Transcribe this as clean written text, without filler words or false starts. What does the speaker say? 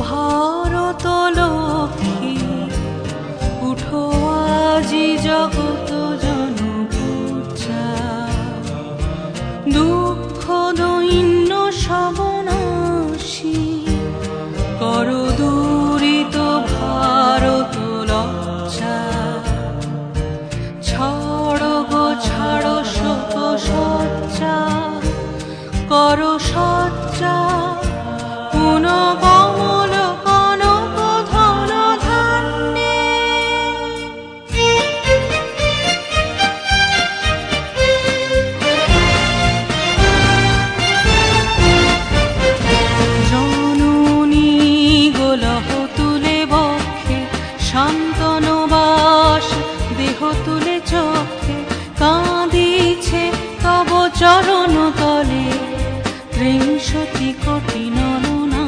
ভারত লক্ষ্মী, উঠো আজি জগত জনপূজা। দুঃখ দৈন্য সবনাশী, কর দূরিত ভারত লজ্জা। ছাড়ো গো ছাড়ো শোক সজ্জা, কর সজ্জা পুনঃ